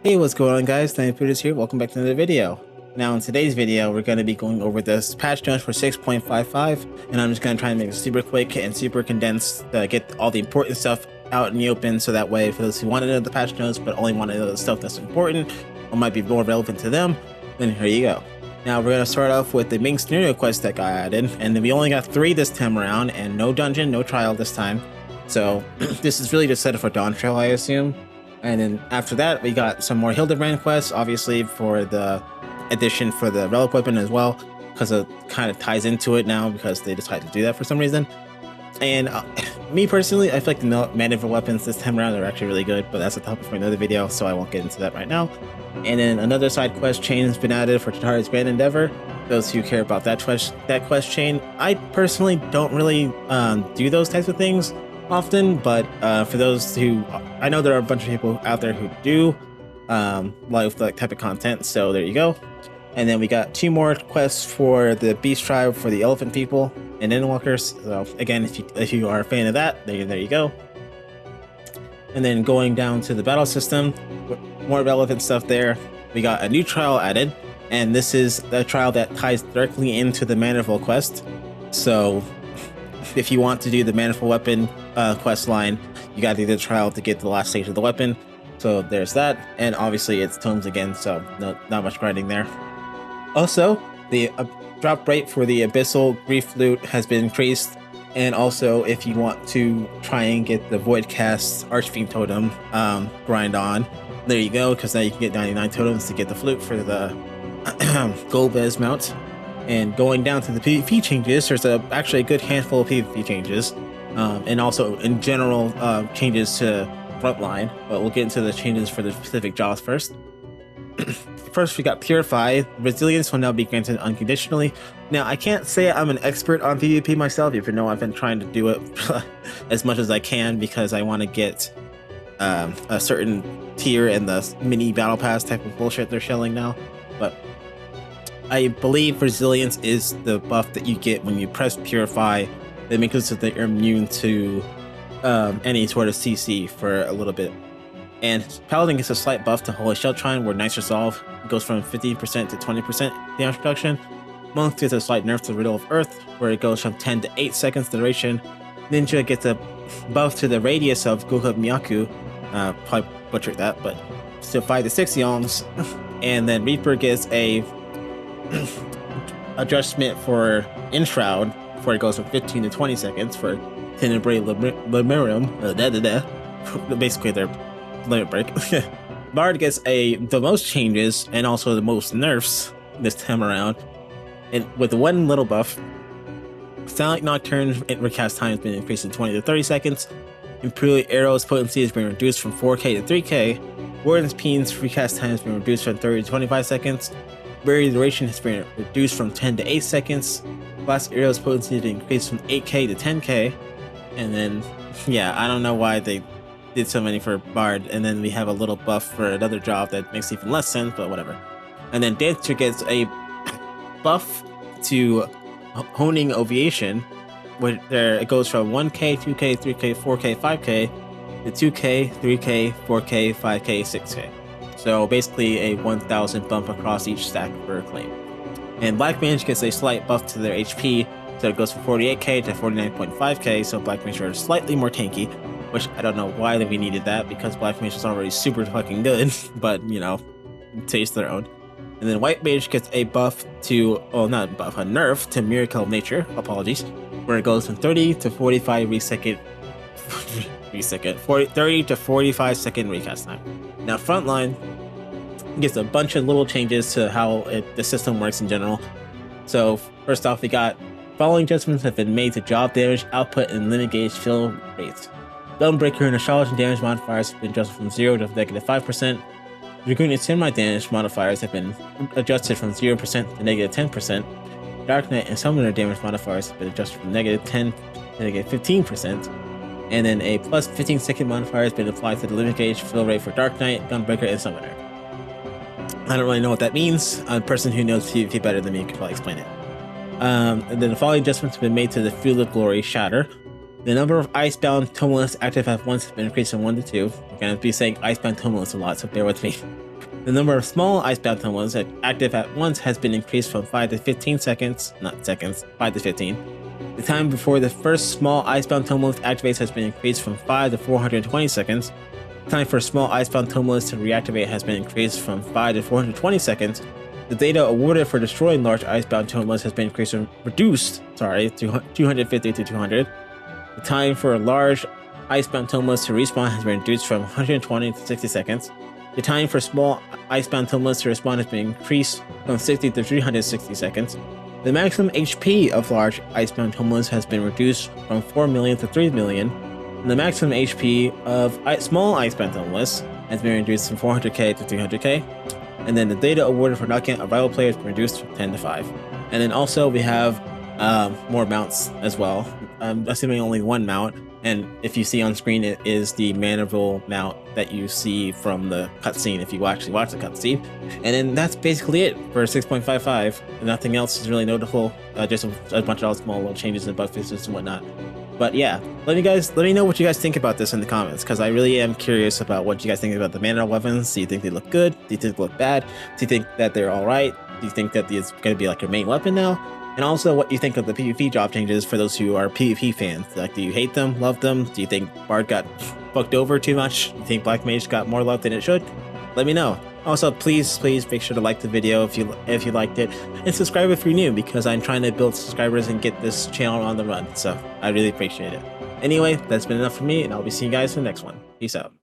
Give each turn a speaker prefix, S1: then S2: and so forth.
S1: Hey, what's going on, guys? SnivyPootis here. Welcome back to another video. Now, in today's video, we're going to be going over this patch notes for 6.55, and I'm just going to try and make it super quick and super condensed to get all the important stuff out in the open, so that way, for those who want to know the patch notes but only want to know the stuff that's important or might be more relevant to them, then here you go. Now, we're going to start off with the main scenario quest that got added, and we only got 3 this time around, and no dungeon, no trial this time. So, this is really just set up for Dawn Trail, I assume. And then after that, we got some more Hildebrand quests, obviously for the addition for the relic weapon as well, because it kind of ties into it now because they decided to do that for some reason. And me personally, I feel like the maneuver weapons this time around are actually really good, but that's a topic for another video, so I won't get into that right now. And then another side quest chain has been added for Tatara's Grand Endeavor. Those who care about that quest chain, I personally don't really do those types of things often, but for those who, I know there are a bunch of people out there who do like that type of content, so there you go. And then we got 2 more quests for the Beast Tribe for the Elephant People and Endwalkers. So again, if you are a fan of that, there you go. And then going down to the battle system, more relevant stuff there. We got a new trial added, and this is the trial that ties directly into the Manifold quest. So if you want to do the Manifold weapon quest line, you got to do the trial to get the last stage of the weapon. So there's that, and obviously it's tomes again, so not much grinding there. Also, the drop rate for the Abyssal Grief Loot has been increased, and also if you want to try and get the Voidcast Archfiend Totem grind on, there you go, because now you can get 99 totems to get the flute for the Golbez mount. And going down to the PvP changes, there's actually a good handful of PvP changes, and also in general changes to Frontline, but we'll get into the changes for the specific jobs first. First, we got Purify. Resilience will now be granted unconditionally. Now, I can't say I'm an expert on PvP myself, even though I've been trying to do it as much as I can because I want to get a certain tier in the mini battle pass type of bullshit they're shelling now. But I believe Resilience is the buff that you get when you press Purify that makes it so that you're immune to any sort of CC for a little bit. And Paladin gets a slight buff to Holy Shell Shrine, where Nice Resolve goes from 15% to 20% damage reduction. Monk gets a slight nerf to Riddle of Earth, where it goes from 10 to 8 seconds duration. Ninja gets a buff to the radius of Goku Miyaku, probably butchered that, but still 5 to 6 yalms. And then Reaper gets a adjustment for Enshroud, where it goes from 15 to 20 seconds for Tenebrae Limerium. Basically, their limit break. Bard gets the most changes and also the most nerfs this time around, and with one little buff. Silent Nocturne recast time has been increased to 20 to 30 seconds. Imperial Arrow's potency has been reduced from 4k to 3k. Warden's Peen's recast time has been reduced from 30 to 25 seconds. Berry duration has been reduced from 10 to 8 seconds. Blast Arrow's potency has been increased from 8k to 10k. And then, yeah, I don't know why they did so many for Bard. And then we have a little buff for another job that makes even less sense, but whatever. And then Dancer gets a buff to Honing Ovation, where it goes from 1k, 2k, 3k, 4k, 5k to 2k, 3k, 4k, 5k, 6k. So basically a 1000 bump across each stack per claim. And Black Mage gets a slight buff to their HP, so it goes from 48k to 49.5k, so Black Mage are slightly more tanky, which I don't know why we needed that, because Black Mage is already super fucking good, but, you know, taste their own. And then White Mage gets a buff to, well, not a buff, a nerf to Miracle of Nature, apologies, where it goes from 30 to 45 30 to 45 second recast time. Now Frontline gets a bunch of little changes to how the system works in general. So first off, we got following adjustments have been made to job damage, output, and limit gauge fill rates. Gunbreaker and Astrology damage modifiers have been adjusted from 0 to -5%. Dragoon and Samurai damage modifiers have been adjusted from 0% to -10%. Dark Knight and Summoner damage modifiers have been adjusted from -10 to -15%. And then a plus 15 second modifier has been applied to the limit gauge fill rate for Dark Knight, Gunbreaker, and Summoner. I don't really know what that means. A person who knows PvP better than me could probably explain it. And then the following adjustments have been made to the Field of Glory Shatter. The number of Icebound Tumulus active at once has been increased from 1 to 2. I'm going to be saying Icebound Tumulus a lot, so bear with me. The number of small icebound tumblers that active at once has been increased from 5 to 15 seconds, not seconds, 5 to 15. The time before the first small icebound tumulus activates has been increased from 5 to 420 seconds. The time for small icebound tumulus to reactivate has been increased from 5 to 420 seconds. The data awarded for destroying large icebound tumulus has been reduced to 250 to 200. The time for a large icebound tumulus to respawn has been reduced from 120 to 60 seconds. The time for small icebound tumulus to respawn has been increased from 60 to 360 seconds. The maximum HP of large icebound tumulus has been reduced from 4 million to 3 million. And the maximum HP of small icebound tumulus has been reduced from 400k to 300k. And then the data awarded for knocking out a rival player has been reduced from 10 to 5. And then also we have more mounts as well. I'm assuming only one mount. And if you see on screen, it is the maneuverable mount that you see from the cutscene if you actually watch the cutscene. And then that's basically it for 6.55. Nothing else is really notable. Just a bunch of small little changes in bug fixes and whatnot. But yeah, let me know what you guys think about this in the comments, because I really am curious about what you guys think about the mana weapons. Do you think they look good? Do you think they look bad? Do you think that they're alright? Do you think that it's going to be like your main weapon now? And also what you think of the PvP job changes for those who are PvP fans. Like, do you hate them, love them? Do you think Bard got fucked over too much? Do you think Black Mage got more love than it should? Let me know. Also, please make sure to like the video if you liked it, and subscribe if you're new, because I'm trying to build subscribers and get this channel on the run. So I really appreciate it. Anyway, that's been enough for me, and I'll be seeing you guys in the next one. Peace out.